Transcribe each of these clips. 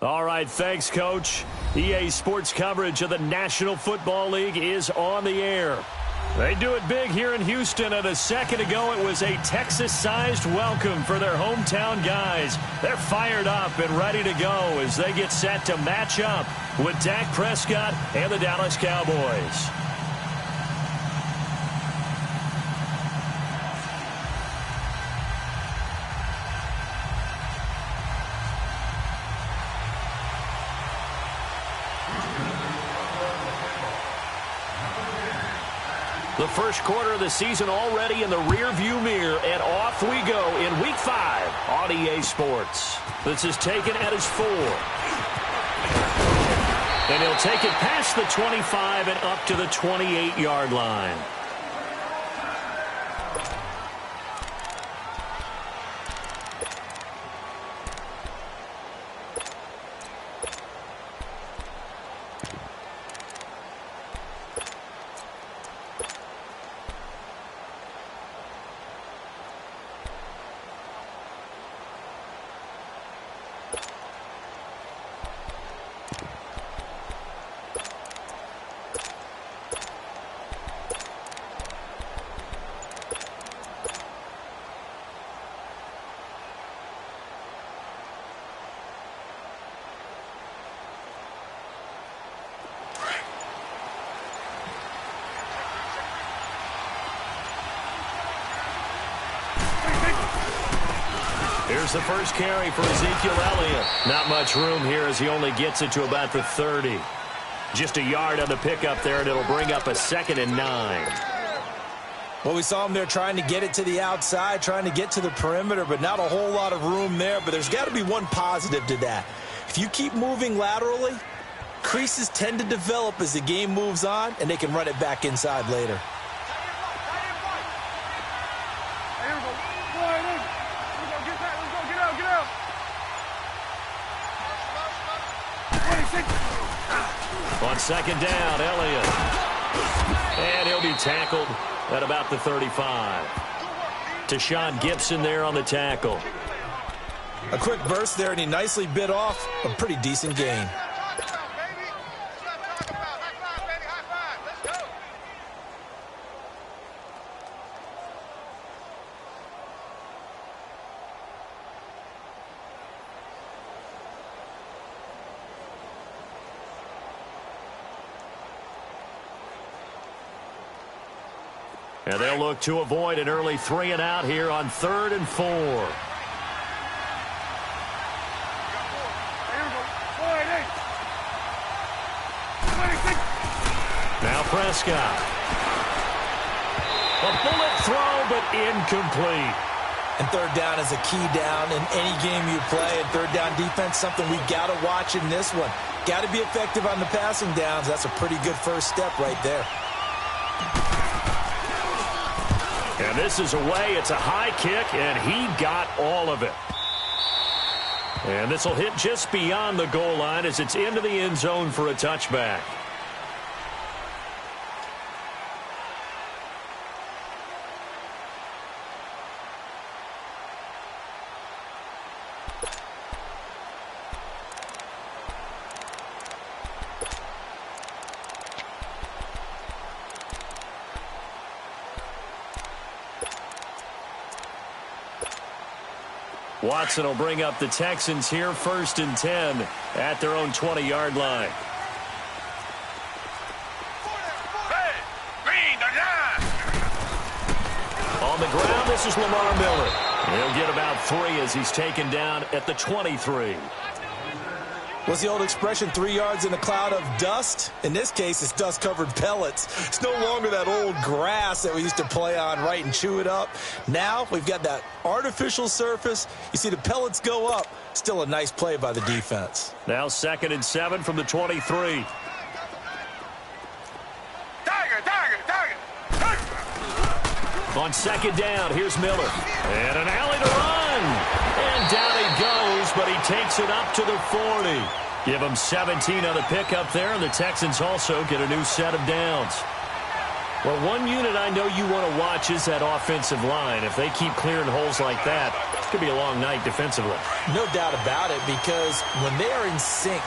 All right, thanks, Coach. EA Sports coverage of the National Football League is on the air. They do it big here in Houston, and a second ago it was a Texas-sized welcome for their hometown guys. They're fired up and ready to go as they get set to match up with Dak Prescott and the Dallas Cowboys. The first quarter of the season already in the rearview mirror, and off we go in Week 5 on EA Sports. This is taken at his 4. And he'll take it past the 25 and up to the 28-yard line. Here's the first carry for Ezekiel Elliott. Not much room here as he only gets it to about the 30. Just a yard on the pickup there, and it'll bring up a 2nd and 9. Well, we saw him there trying to get it to the outside, trying to get to the perimeter, but not a whole lot of room there. But there's got to be one positive to that. If you keep moving laterally, creases tend to develop as the game moves on, and they can run it back inside later. On 2nd down, Elliott. And he'll be tackled at about the 35. Tashawn Gibson there on the tackle. A quick burst there, and he nicely bit off a pretty decent gain. And they'll look to avoid an early 3 and out here on 3rd and 4. Now Prescott. A bullet throw, but incomplete. And 3rd down is a key down in any game you play. And 3rd down defense, something we got to watch in this one. Got to be effective on the passing downs. That's a pretty good first step right there. And this is away. It's a high kick, and he got all of it. And this will hit just beyond the goal line as it's into the end zone for a touchback. Watson will bring up the Texans here 1st and 10 at their own 20-yard line. On the ground, this is Lamar Miller. He'll get about 3 as he's taken down at the 23. What's the old expression, 3 yards in a cloud of dust? In this case, it's dust-covered pellets. It's no longer that old grass that we used to play on, right, and chew it up. Now we've got that artificial surface. You see the pellets go up. Still a nice play by the defense. Now 2nd and 7 from the 23. On 2nd down, here's Miller. And an alley to run. And down he goes, but he takes it up to the 40. Give him 17 on the pickup there, and the Texans also get a new set of downs. Well, one unit I know you want to watch is that offensive line. If they keep clearing holes like that, it's going to be a long night defensively. No doubt about it, because when they are in sync,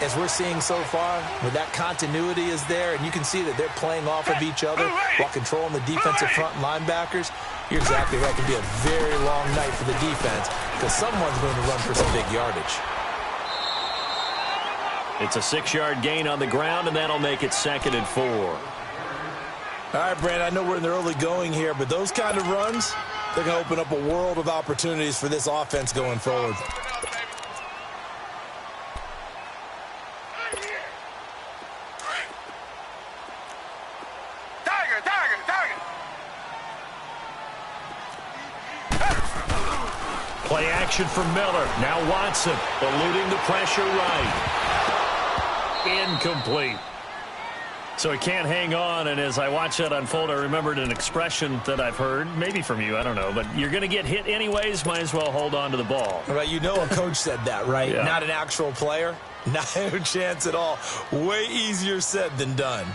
as we're seeing so far, where that continuity is there, and you can see that they're playing off of each other while controlling the defensive front linebackers, you're exactly right. It can be a very long night for the defense because someone's going to run for some big yardage. It's a 6-yard gain on the ground, and that'll make it 2nd and 4. All right, Brandon, I know we're in the early going here, but those kind of runs, they're going to open up a world of opportunities for this offense going forward. Play action for Miller. Now Watson eluding the pressure right. Incomplete. So he can't hang on, and as I watch that unfold, I remembered an expression that I've heard, maybe from you, I don't know, but you're going to get hit anyways, might as well hold on to the ball. Right, you know a coach said that, right? Yeah. Not an actual player. Not a chance at all. Way easier said than done.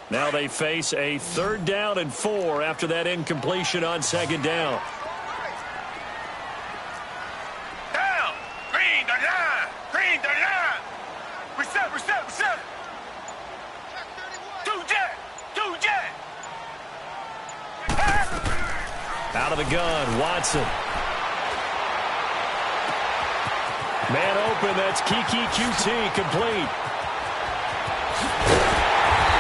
Now they face a 3rd down and 4 after that incompletion on 2nd down. Down! Green, the line! Green, the line! Reset, reset, reset! Two jet! Out of the gun, Watson. Man open, that's Kiki QT, complete.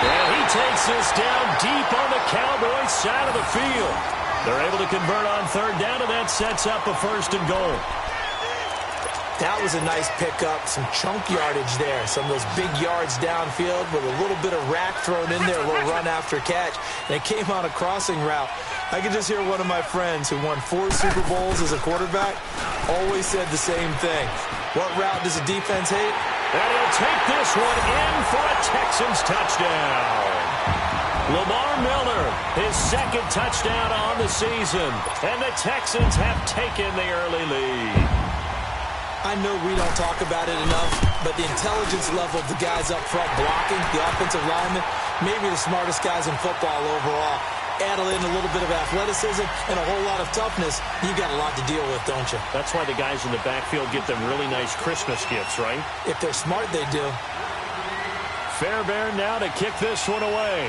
And he takes this down deep on the Cowboys side of the field. They're able to convert on third down, and that sets up a 1st and goal. That was a nice pickup, some chunk yardage there. Some of those big yards downfield with a little bit of rack thrown in there, a little run after catch. And it came on a crossing route. I could just hear one of my friends who won 4 Super Bowls as a quarterback always said the same thing. What route does a defense hate? And he'll take this one in for a Texans touchdown. Lamar Miller, his 2nd touchdown on the season. And the Texans have taken the early lead. I know we don't talk about it enough, but the intelligence level of the guys up front blocking, the offensive linemen, maybe the smartest guys in football overall. Add in a little bit of athleticism and a whole lot of toughness, you got a lot to deal with, don't you? That's why the guys in the backfield get them really nice Christmas gifts, right? If they're smart, they do. Fairbairn now to kick this one away.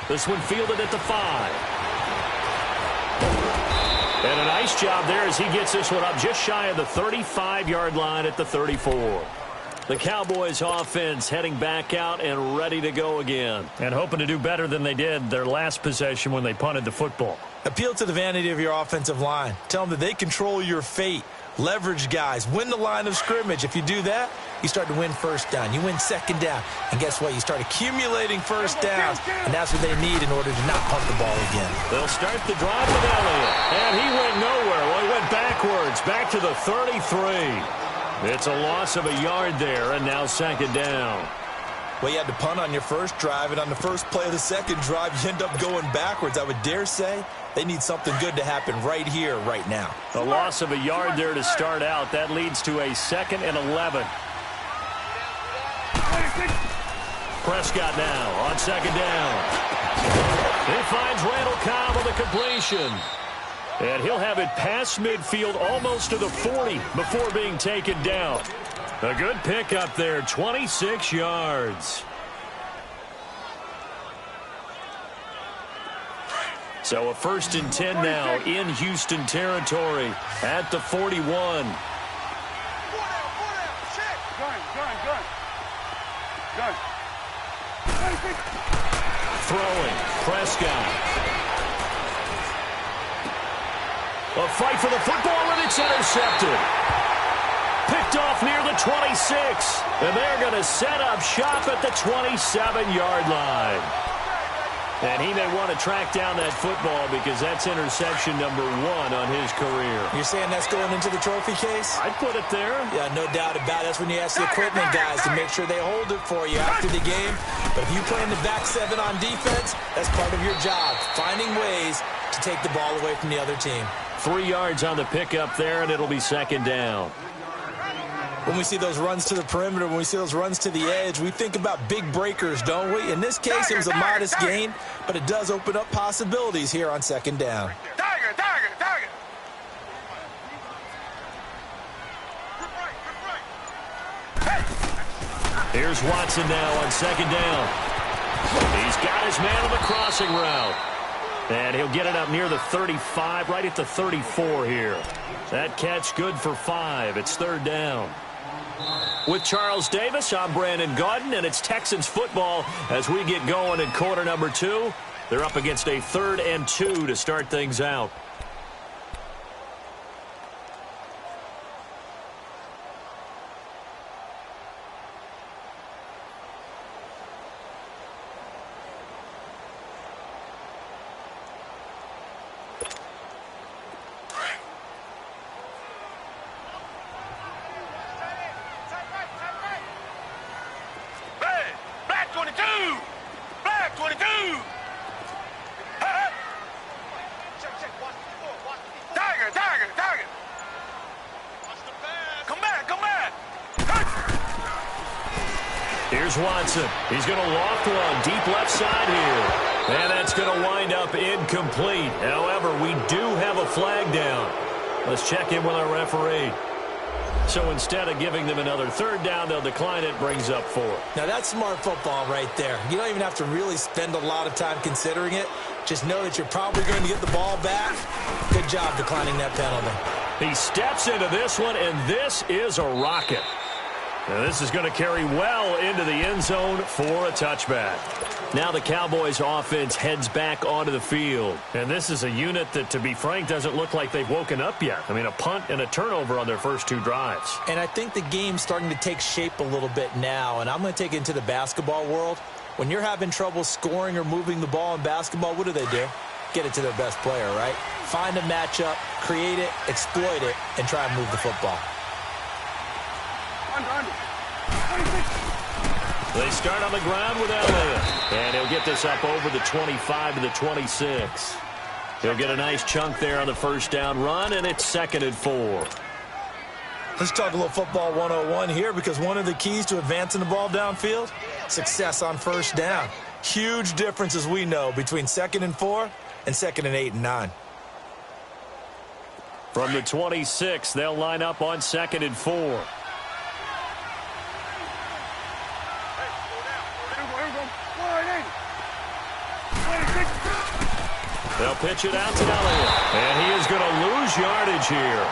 This one fielded at the 5. And a nice job there as he gets this one up just shy of the 35-yard line at the 34. The Cowboys offense heading back out and ready to go again. And hoping to do better than they did their last possession when they punted the football. Appeal to the vanity of your offensive line. Tell them that they control your fate. Leverage guys. Win the line of scrimmage. If you do that, you start to win 1st down. You win 2nd down. And guess what? You start accumulating 1st downs. And that's what they need in order to not punt the ball again. They'll start the drive with Elliott. And he went nowhere. Well, he went backwards. Back to the 33. It's a loss of a yard there. And now 2nd down. Well, you had to punt on your first drive. And on the first play of the 2nd drive, you end up going backwards. I would dare say they need something good to happen right here, right now. A loss of a yard there to start out. That leads to a 2nd and 11. Prescott now on 2nd down. He finds Randall Cobb with a completion. And he'll have it past midfield almost to the 40 before being taken down. A good pickup there, 26 yards. So a 1st and 10 now in Houston territory at the 41. Throwing, Prescott. A fight for the football, and it's intercepted. Picked off near the 26. And they're going to set up shop at the 27-yard line. And he may want to track down that football because that's interception number 1 on his career. You're saying that's going into the trophy case? I'd put it there. Yeah, no doubt about it. That's when you ask the equipment guys to make sure they hold it for you after the game. But if you play in the back 7 on defense, that's part of your job, finding ways to take the ball away from the other team. 3 yards on the pickup there, and it'll be 2nd down. When we see those runs to the perimeter, when we see those runs to the edge, we think about big breakers, don't we? In this case, it was a modest gain, but it does open up possibilities here on 2nd down. Tiger. Here's Watson now on 2nd down. He's got his man on the crossing route. And he'll get it up near the 35, right at the 34 here. That catch good for 5. It's 3rd down. With Charles Davis, I'm Brandon Gaudin, and it's Texans football as we get going in quarter number 2. They're up against a 3rd and 2 to start things out. Here's Watson. He's going to loft one deep left side here. And that's going to wind up incomplete. However, we do have a flag down. Let's check in with our referee. So instead of giving them another 3rd down, they'll decline it, brings up 4. Now that's smart football right there. You don't even have to really spend a lot of time considering it. Just know that you're probably going to get the ball back. Good job declining that penalty. He steps into this one, and this is a rocket. And this is going to carry well into the end zone for a touchback. Now the Cowboys offense heads back onto the field. And this is a unit that, to be frank, doesn't look like they've woken up yet. I mean, a punt and a turnover on their first 2 drives. And I think the game's starting to take shape a little bit now. And I'm going to take it into the basketball world. When you're having trouble scoring or moving the ball in basketball, what do? Get it to their best player, right? Find a matchup, create it, exploit it, and try and move the football. They start on the ground with Elliott. And he'll get this up over the 25 to the 26. He'll get a nice chunk there on the first down run, and it's 2nd and 4. Let's talk a little football 101 here, because one of the keys to advancing the ball downfield, success on first down. Huge difference, as we know, between 2nd and 4 and 2nd and 8 and 9. From the 26, they'll line up on 2nd and 4. They'll pitch it out to Elliott. And he is going to lose yardage here.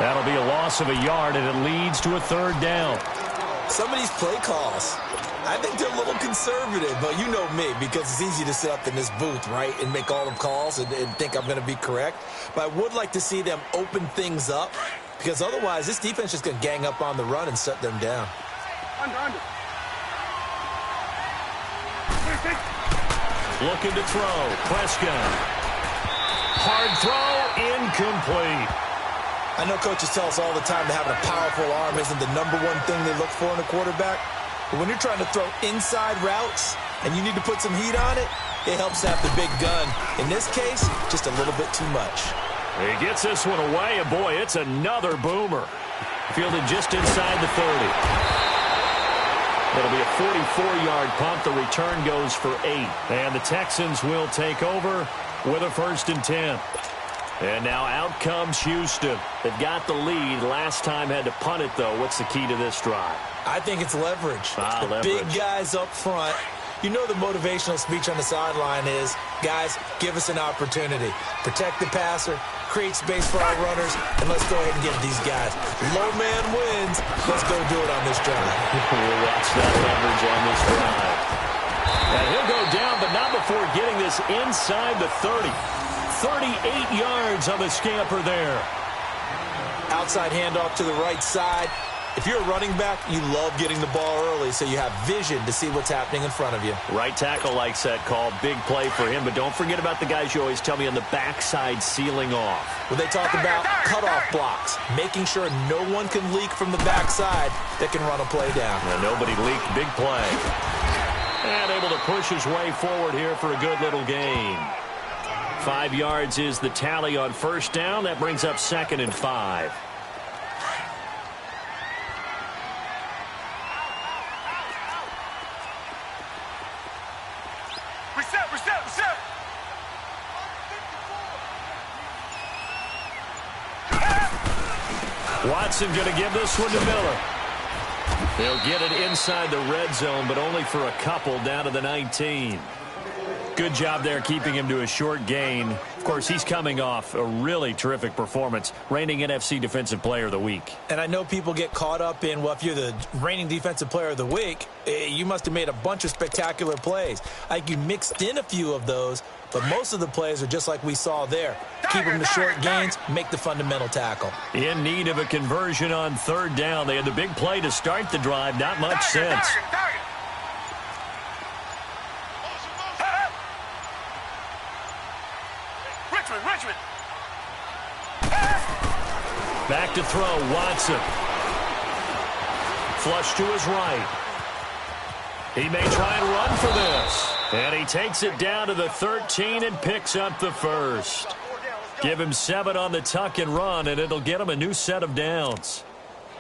That'll be a loss of a yard, and it leads to a 3rd down. Some of these play calls, I think they're a little conservative, but you know me, because it's easy to sit up in this booth, right, and make all the calls and think I'm going to be correct. But I would like to see them open things up, because otherwise this defense is going to gang up on the run and shut them down. Looking to throw. Prescott. Hard throw. Incomplete. I know coaches tell us all the time that having a powerful arm isn't the #1 thing they look for in a quarterback. But when you're trying to throw inside routes and you need to put some heat on it, it helps to have the big gun. In this case, just a little bit too much. He gets this one away, and boy, it's another boomer. Fielded just inside the 30. It'll be a 44-yard punt. The return goes for 8. And the Texans will take over with a 1st and 10. And now out comes Houston. They've got the lead. Last time had to punt it, though. What's the key to this drive? I think it's leverage. Leverage. Big guys up front. You know the motivational speech on the sideline is, guys, give us an opportunity. Protect the passer, create space for our runners, and let's go ahead and get these guys. Low man wins. Let's go do it on this drive. We'll watch that leverage on this drive. And he'll go down, but not before getting this inside the 30. 38 yards on the scamper there. Outside handoff to the right side. If you're a running back, you love getting the ball early so you have vision to see what's happening in front of you. Right tackle likes that call. Big play for him, but don't forget about the guys you always tell me on the backside sealing off. When they talk about cutoff blocks, making sure no one can leak from the backside that can run a play down. And nobody leaked. Big play. And able to push his way forward here for a good little gain. 5 yards is the tally on first down. That brings up 2nd and 5. Reset. Watson going to give this one to Miller. They'll get it inside the red zone, but only for a couple down to the 19. Good job there keeping him to a short gain. Of course, he's coming off a really terrific performance, reigning NFC Defensive Player of the Week. And I know people get caught up in, well, if you're the reigning Defensive Player of the Week, you must have made a bunch of spectacular plays. Like you mixed in a few of those, but most of the plays are just like we saw there. Keep them to short gains, make the fundamental tackle. In need of a conversion on 3rd down. They had the big play to start the drive. Not much sense. Richmond. Back to throw, Watson. Flush to his right. He may try and run for this. And he takes it down to the 13 and picks up the 1st. Give him 7 on the tuck and run, and it'll get him a new set of downs.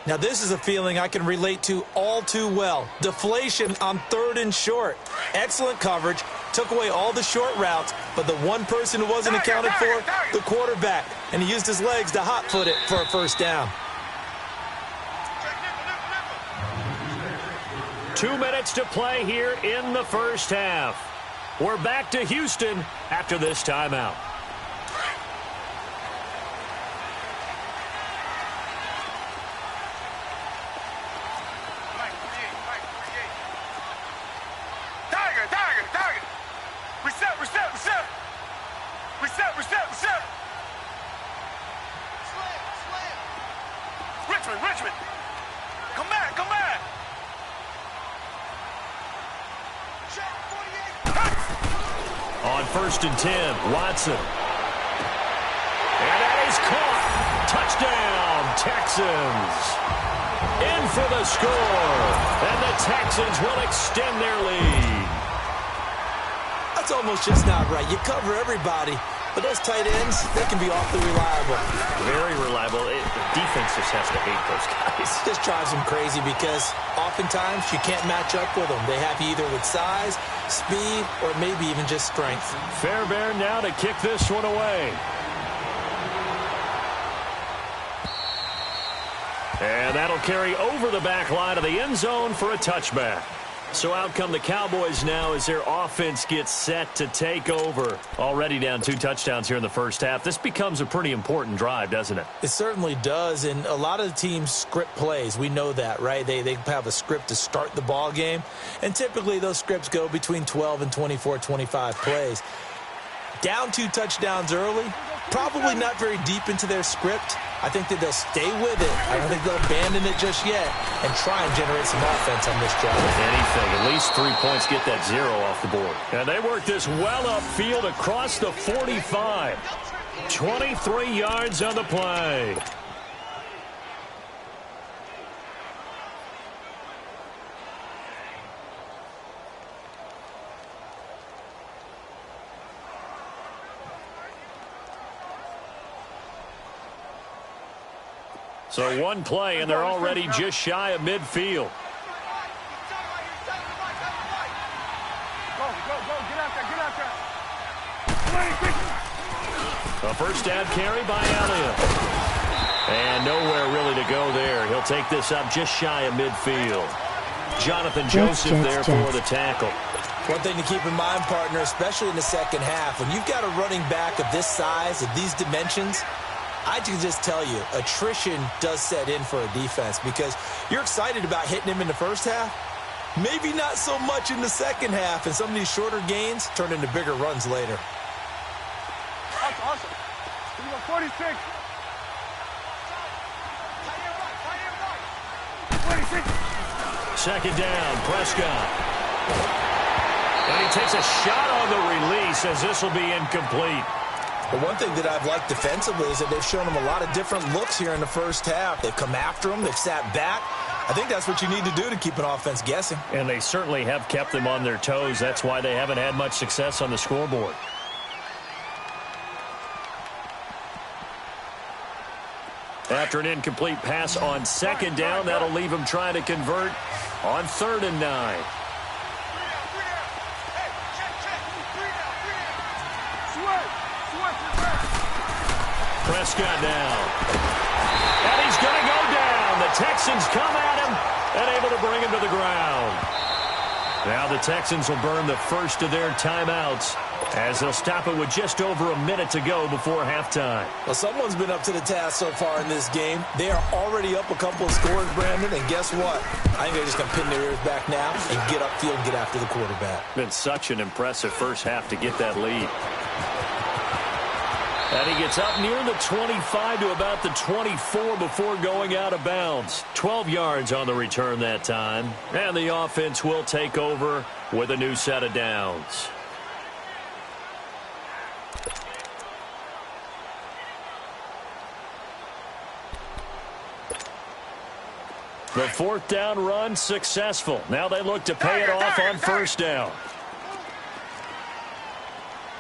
Now, this is a feeling I can relate to all too well. Deflation on 3rd and short. Excellent coverage. Took away all the short routes, but the one person who wasn't accounted for, the quarterback. And he used his legs to hot-foot it for a 1st down. 2 minutes to play here in the first half. We're back to Houston after this timeout. Richmond. Come back, come back. On 1st and 10, Watson. And that is caught. Touchdown, Texans. In for the score. And the Texans will extend their lead. That's almost just not right. You cover everybody, but those tight ends, they can be awfully reliable. Very reliable. The defense just has to hate those guys. Just drives them crazy because oftentimes you can't match up with them. They have you either with size, speed, or maybe even just strength. Fairbairn now to kick this one away. And that'll carry over the back line of the end zone for a touchback. So out come the Cowboys now as their offense gets set to take over. Already down 2 touchdowns here in the first half. This becomes a pretty important drive, doesn't it? It certainly does, and a lot of the teams script plays. We know that, right? They have a script to start the ball game, and typically those scripts go between 12 and 24, 25 plays. Down 2 touchdowns early, probably not very deep into their script. I think that they'll stay with it. I don't think they'll abandon it just yet and try and generate some offense on this drive. Anything, at least 3 points, get that 0 off the board. And they work this well upfield across the 45. 23 yards on the play. So one play, and they're already just shy of midfield. A first down carry by Elliott. And nowhere really to go there. He'll take this up just shy of midfield. Jonathan Joseph there for the tackle. One thing to keep in mind, partner, especially in the second half, when you've got a running back of this size, of these dimensions, I can just tell you, attrition does set in for a defense because you're excited about hitting him in the first half. Maybe not so much in the second half, and some of these shorter gains turn into bigger runs later. Awesome. 46. 46. Second down, Prescott. And he takes a shot on the release as this will be incomplete. But one thing that I've liked defensively is that they've shown him a lot of different looks here in the first half. They've come after him. They've sat back. I think that's what you need to do to keep an offense guessing. And they certainly have kept them on their toes. That's why they haven't had much success on the scoreboard. After an incomplete pass on second down, that'll leave him trying to convert on 3rd and 9. Prescott now. And he's going to go down. The Texans come at him and able to bring him to the ground. Now the Texans will burn the first of their timeouts as they'll stop it with just over a minute to go before halftime. Well, someone's been up to the task so far in this game. They are already up a couple of scores, Brandon, and guess what? I think they're just going to pin their ears back now and get upfield and get after the quarterback. Been such an impressive first half to get that lead. And he gets up near the 25 to about the 24 before going out of bounds. 12 yards on the return that time. And the offense will take over with a new set of downs. The 4th down run successful. Now they look to pay it off on 1st down.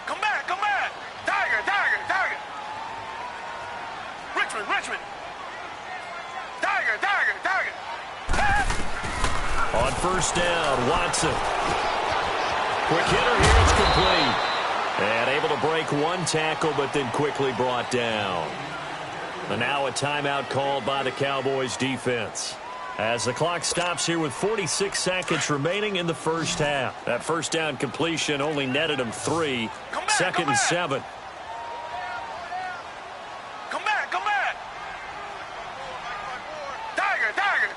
Come back. Tiger. Richmond. Tiger. On 1st down, Watson. Quick hitter here, it's complete. And able to break one tackle, but then quickly brought down. And now a timeout called by the Cowboys defense. As the clock stops here with 46 seconds remaining in the first half. That first down completion only netted him 3. 2nd and 7. Come back.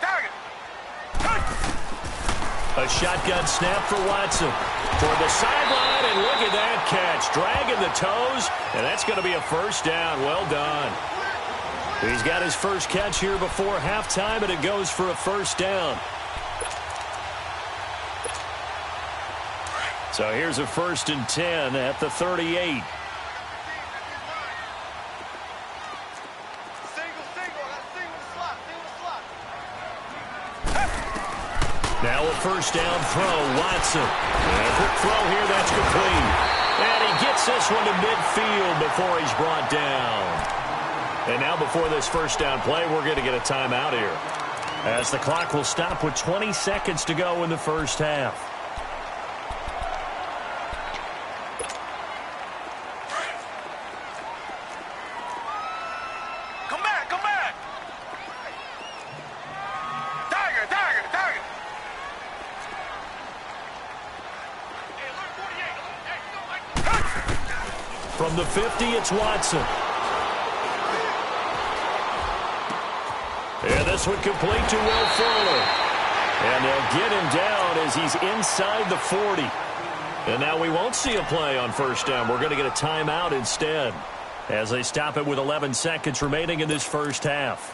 Tiger. A shotgun snap for Watson. Toward the sideline, and look at that catch. Dragging the toes, and that's going to be a first down. Well done. He's got his first catch here before halftime, and it goes for a first down. So here's a 1st and 10 at the 38. Now a first down throw, Watson. And a quick throw here, that's complete. And he gets this one to midfield before he's brought down. And now before this first down play, we're going to get a timeout here, as the clock will stop with 20 seconds to go in the first half. Come back, come back. Tiger, tiger, tiger. From the 50, it's Watson. And this one complete to Will Fuller. And they'll get him down as he's inside the 40. And now we won't see a play on first down. We're going to get a timeout instead, as they stop it with 11 seconds remaining in this first half.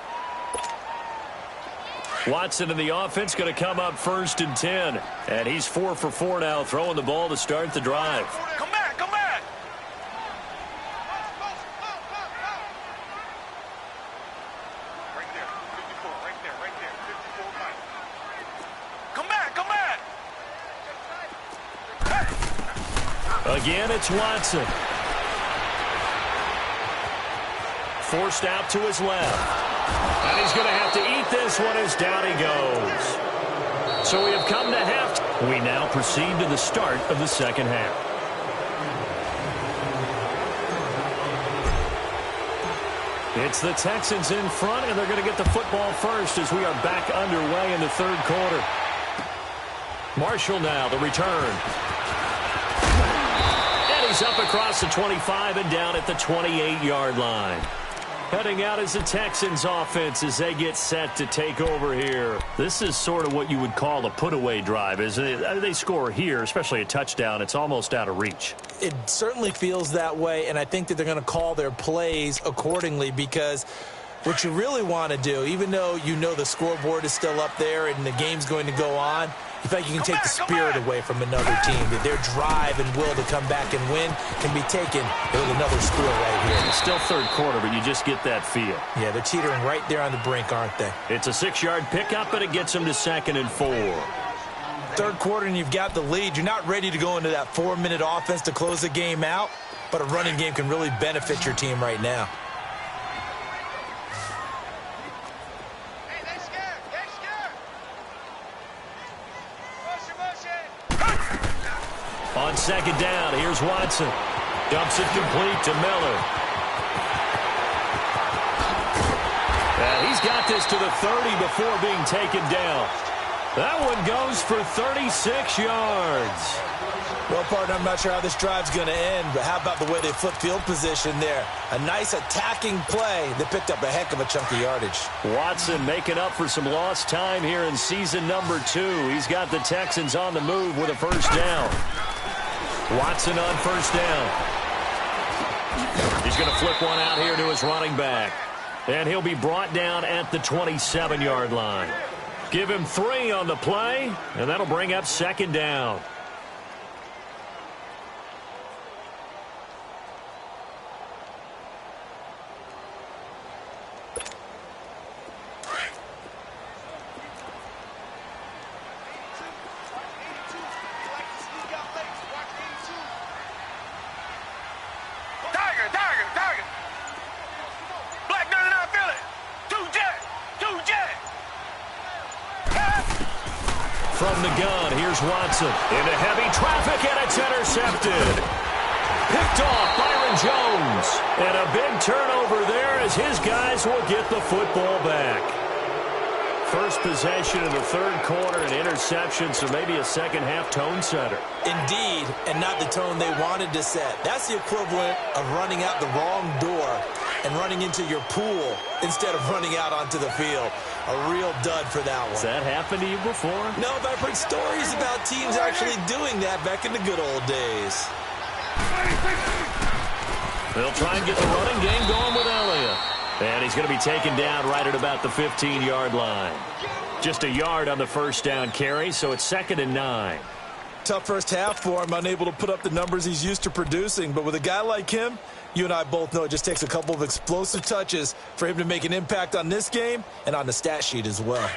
Watson and the offense going to come up 1st and 10. And he's 4 for 4 now, throwing the ball to start the drive. Come back, come back. Right there, 54, right there, 54 right. Come back, come back. Again, it's Watson. Forced out to his left. And he's going to have to eat this one as down he goes. So we have come to half. We now proceed to the start of the second half. It's the Texans in front, and they're going to get the football first as we are back underway in the third quarter. Marshall now, the return. And he's up across the 25 and down at the 28-yard line. Heading out as the Texans offense as they get set to take over here. This is sort of what you would call a put-away drive, isn't it? They score here, especially a touchdown. It's almost out of reach. It certainly feels that way, and I think that they're going to call their plays accordingly, because what you really want to do, even though you know the scoreboard is still up there and the game's going to go on, you feel like you can take the spirit away from another team. That their drive and will to come back and win can be taken with another score right here. It's still third quarter, but you just get that feel. Yeah, they're teetering right there on the brink, aren't they? It's a 6-yard pickup, but it gets them to 2nd and 4. Third quarter and you've got the lead. You're not ready to go into that 4-minute offense to close the game out, but a running game can really benefit your team right now. On second down, here's Watson. Dumps it complete to Miller. And he's got this to the 30 before being taken down. That one goes for 36 yards. Well, partner, I'm not sure how this drive's going to end, but how about the way they flip field position there? A nice attacking play that picked up a heck of a chunk of yardage. Watson making up for some lost time here in season number 2. He's got the Texans on the move with a first down. Watson on first down. He's going to flip one out here to his running back. And he'll be brought down at the 27-yard line. Give him 3 on the play, and that'll bring up second down. From the gun, here's Watson. Into heavy traffic, and it's intercepted. Picked off Byron Jones. And a big turnover there as his guys will get the football back. First possession in the third quarter, an interception, so maybe a second-half tone setter. Indeed, and not the tone they wanted to set. That's the equivalent of running out the wrong door and running into your pool instead of running out onto the field. A real dud for that one. Has that happened to you before? No, but I've heard stories about teams actually doing that back in the good old days. They'll try and get the running game going with Elliott. And he's going to be taken down right at about the 15-yard line. Just a yard on the first down carry, so it's 2nd and 9. Tough first half for him, unable to put up the numbers he's used to producing. But with a guy like him, you and I both know it just takes a couple of explosive touches for him to make an impact on this game and on the stat sheet as well.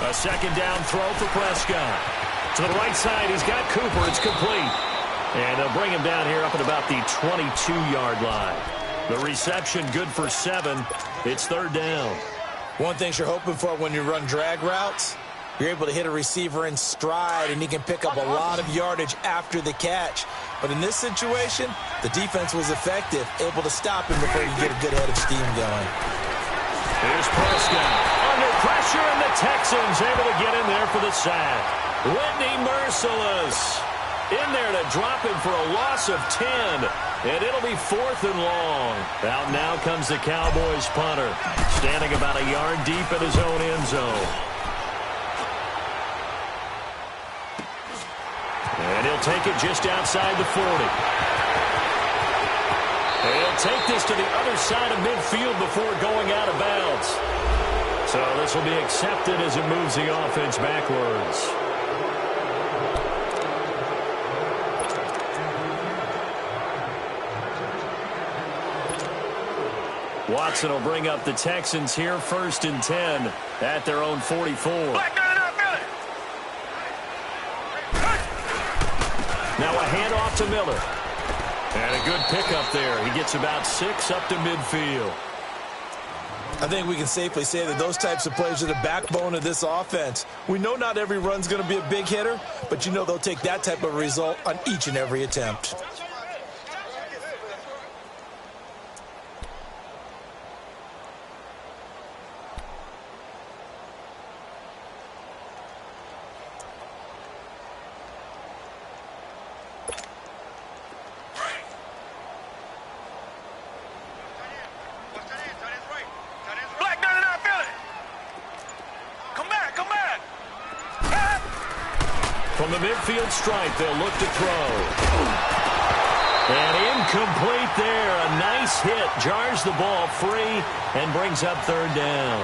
A second down throw for Prescott. To the right side, he's got Cooper. It's complete. And they'll bring him down here up at about the 22-yard line. The reception good for 7. It's 3rd down. One thing you're hoping for when you run drag routes, you're able to hit a receiver in stride, and he can pick up a lot of yardage after the catch. But in this situation, the defense was effective, able to stop him before you get a good head of steam going. Here's Prescott. Under pressure, and the Texans able to get in there for the sack. Whitney merciless. In there to drop him for a loss of 10. And it'll be 4th and long. Out now comes the Cowboys punter, standing about a yard deep in his own end zone. And he'll take it just outside the 40. He'll take this to the other side of midfield before going out of bounds. So this will be accepted as it moves the offense backwards. Watson will bring up the Texans here, 1st and 10 at their own 44. Now a handoff to Miller. And a good pickup there. He gets about 6 up to midfield. I think we can safely say that those types of plays are the backbone of this offense. We know not every run's going to be a big hitter, but you know they'll take that type of result on each and every attempt. From the midfield stripe, they'll look to throw. And incomplete there. A nice hit. Jars the ball free and brings up 3rd down.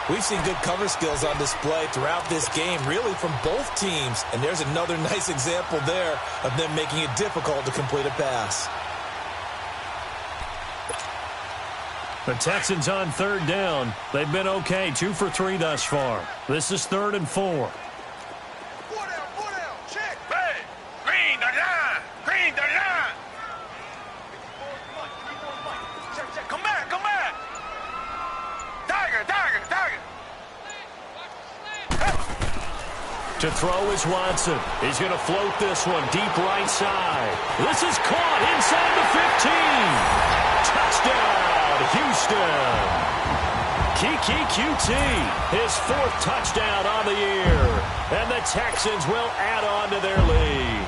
We've seen good cover skills on display throughout this game, really from both teams. And there's another nice example there of them making it difficult to complete a pass. The Texans on 3rd down. They've been okay. 2 for 3 thus far. This is 3rd and 4. To throw is Watson. He's going to float this one deep right side. This is caught inside the 15. Touchdown, Houston. Kiki QT, his 4th touchdown on the year. And the Texans will add on to their lead.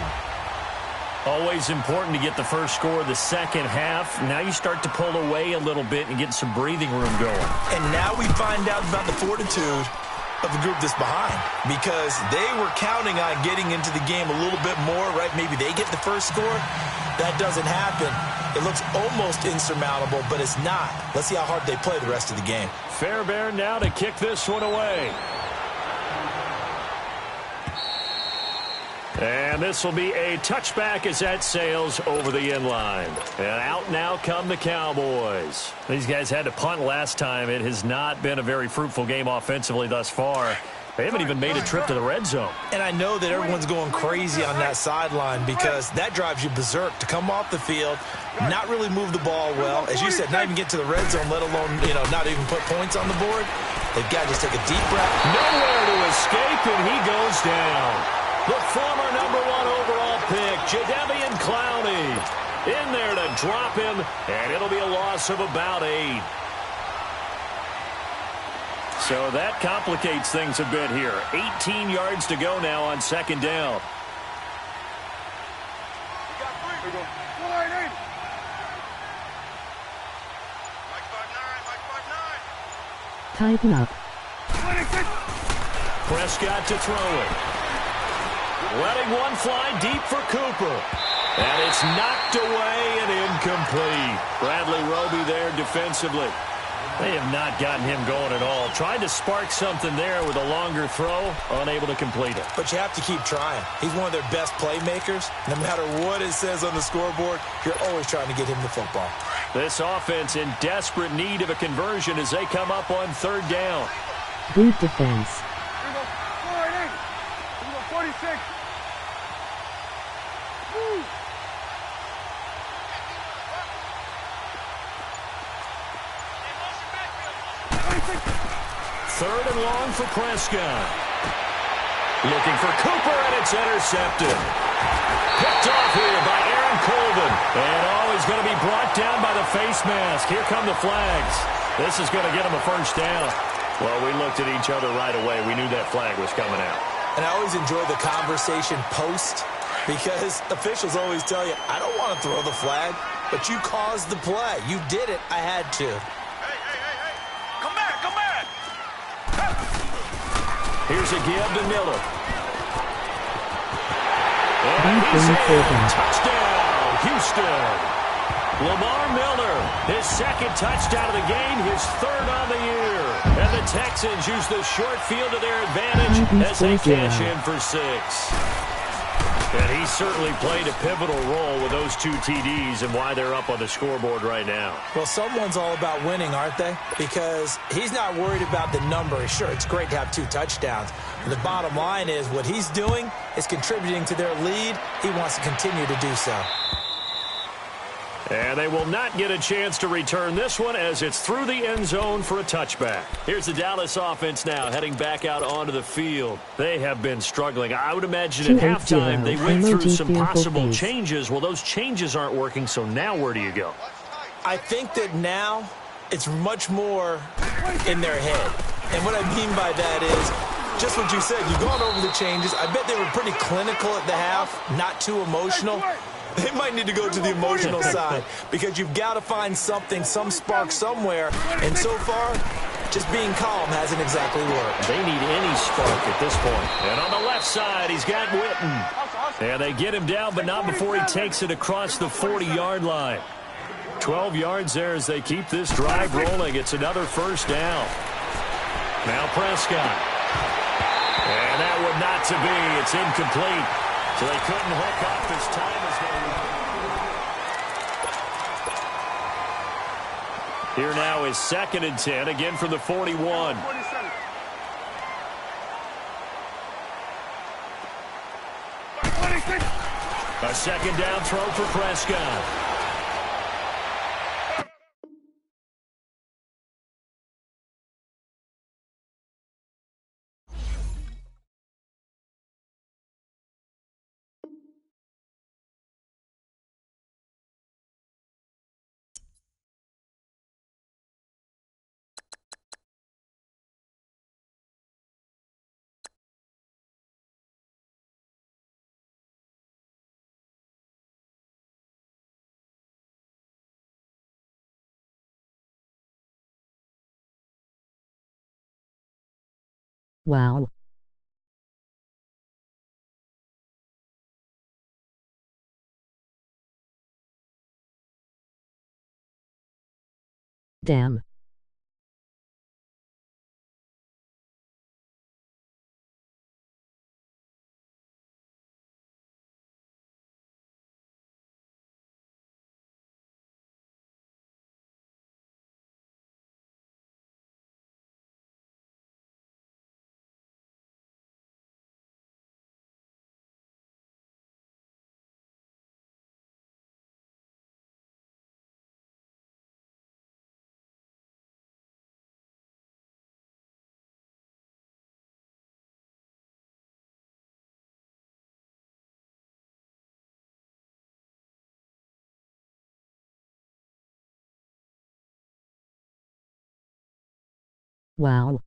Always important to get the first score of the second half. Now you start to pull away a little bit and get some breathing room going. And now we find out about the fortitude of the group that's behind, because they were counting on getting into the game a little bit more, right? Maybe they get the first score. That doesn't happen. It looks almost insurmountable, but it's not. Let's see how hard they play the rest of the game. Fairbairn now to kick this one away. And this will be a touchback as that sails over the end line. And out now come the Cowboys. These guys had to punt last time. It has not been a very fruitful game offensively thus far. They haven't even made a trip to the red zone. And I know that everyone's going crazy on that sideline because that drives you berserk to come off the field, not really move the ball well. As you said, not even get to the red zone, let alone, not even put points on the board. They've got to just take a deep breath. Nowhere to escape, and he goes down. The former #1 overall pick, Jadeveon Clowney, in there to drop him, and it'll be a loss of about 8. So that complicates things a bit here. 18 yards to go now on 2nd down. Tighten up. Prescott to throw it. Letting one fly deep for Cooper. And it's knocked away and incomplete. Bradley Roby there defensively. They have not gotten him going at all. Tried to spark something there with a longer throw, unable to complete it. But you have to keep trying. He's one of their best playmakers. No matter what it says on the scoreboard, you're always trying to get him the football. This offense in desperate need of a conversion as they come up on third down. Good defense. Here we go. 480. Here we go. 46. Woo. Third and long for Prescott. Looking for Cooper, and it's intercepted. Picked off here by Aaron Colvin. And he's going to be brought down by the face mask. Here come the flags. This is going to get him a first down. Well, we looked at each other right away. We knew that flag was coming out. And I always enjoy the conversation post because officials always tell you, I don't want to throw the flag, but you caused the play. You did it. I had to. Hey. Come back. Here's a give to Miller. Deep He's in. in. Touchdown, Houston. Lamar Miller, his second touchdown of the game, his third on the year. And the Texans use the short field to their advantage as they cash in for 6. And he certainly played a pivotal role with those 2 TDs and why they're up on the scoreboard right now. Well, someone's all about winning, aren't they? Because he's not worried about the number. Sure, it's great to have 2 touchdowns. And the bottom line is what he's doing is contributing to their lead. He wants to continue to do so. And they will not get a chance to return this one as it's through the end zone for a touchback. Here's the Dallas offense now heading back out onto the field. They have been struggling. I would imagine at halftime they went through some possible changes. Well, those changes aren't working, so now where do you go? I think that now it's much more in their head. And what I mean by that is just what you said. You've gone over the changes. I bet they were pretty clinical at the half, not too emotional. They might need to go to the emotional side because you've got to find something, some spark somewhere. And so far, just being calm hasn't exactly worked. They need any spark at this point. And on the left side, he's got Witten. And they get him down, but not before he takes it across the 40-yard line. 12 yards there as they keep this drive rolling. It's another first down. Now Prescott. And that one not to be. It's incomplete. So they couldn't hook up as time is going. Here now is 2nd and 10, again from the 41. A second down throw for Prescott. Wow. Damn. Wow.